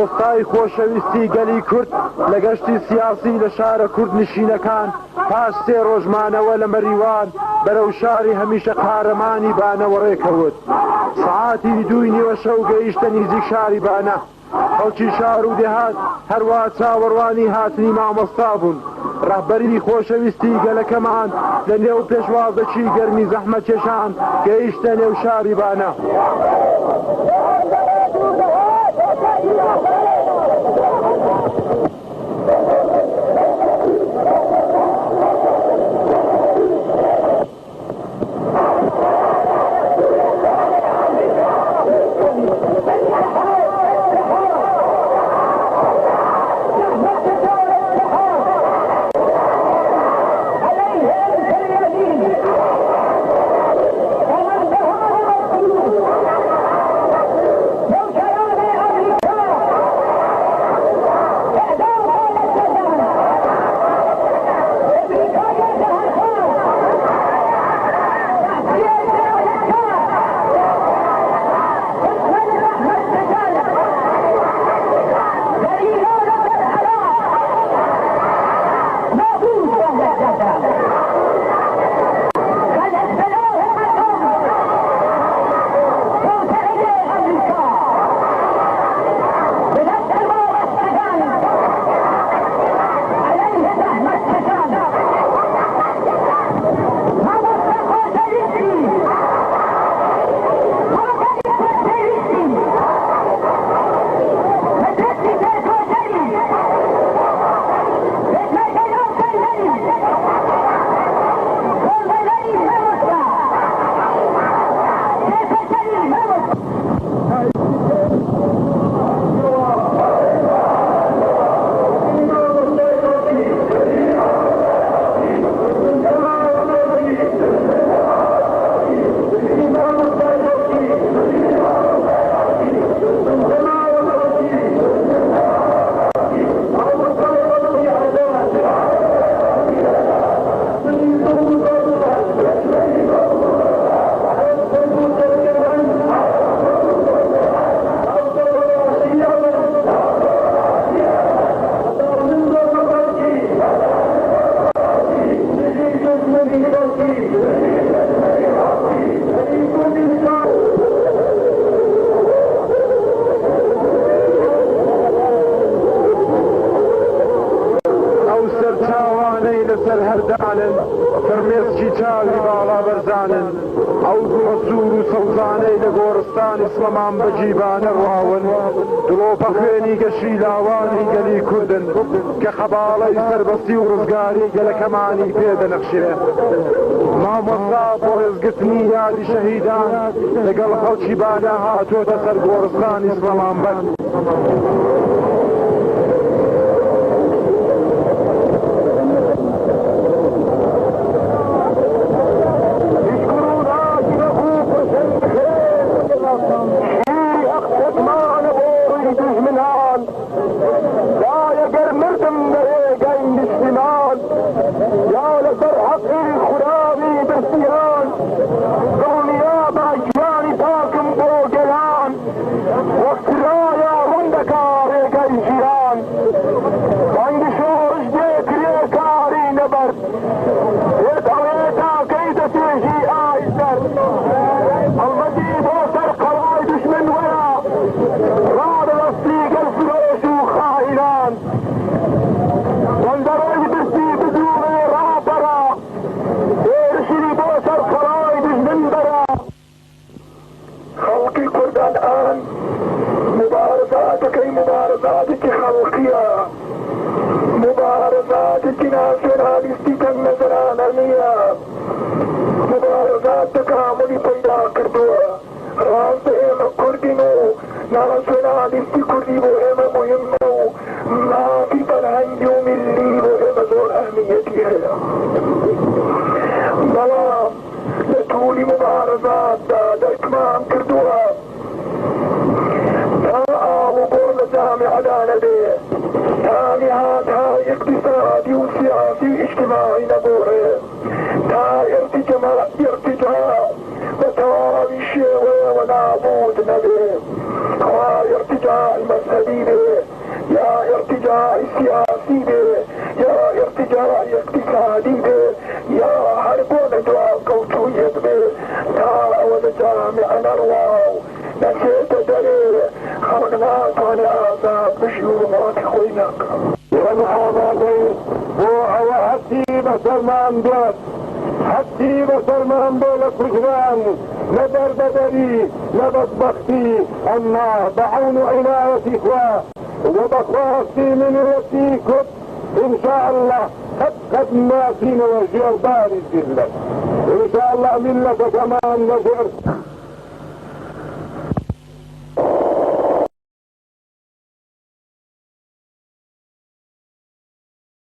مامۆستای خۆشەویستی گەلی کورد لە گەشتی سیاسی لە شارە کورد نشینەکان پاش 3 ڕۆژمانەوە لە مەریوان بەرەو شاری هەمیشە قارەمانی بانەوە ڕێکەوت. سعاتی 2 نیوە شەو گەیشتە نزیک شاری بانە. خەڵکی شار و دێهات هەروە چاوەڕوانی هاتنی مامۆستا بوون. ڕەهبەری خۆشەویستی گەلەکەمان لە نێو پێشوازەکی گەرمی زەحمەتکێشان گەیشتە نێو شاری بانە. ئەسڵەمان بەجیبانە ڕواون دڵۆپە خوێنی گەشی لاوانی گەلی کوردن کە خەباڵەی سەربەستی و ڕزگاری گەلەکەمانی پێدەنەخشێ. مامۆستا بۆ ڕێزگرتنی یادی شەهیدان لەگەڵ خەڵکی بانە هاتۆتە سەر گۆڕستانی ئەسڵەمانبەر. ارتجاع ارتجاع مذهبي به، يا ارتجاع سياسي به، يا ارتجاع اقتصادي به، يا حرب ونجوى قوتوية به، تا ونجامع نرواو نسيت دري خلقناك وانا آزاد بشيومات خوينك ونحاضرين هو حتي بسلمان دوت حتي بسلمان دولة كجران ندر بدري نبطبختي أما بعون عناية إخوة وبخواستي من وسيكم إن شاء الله قد ما فينا وجه بارد جدا إن شاء الله ملة كمان نجر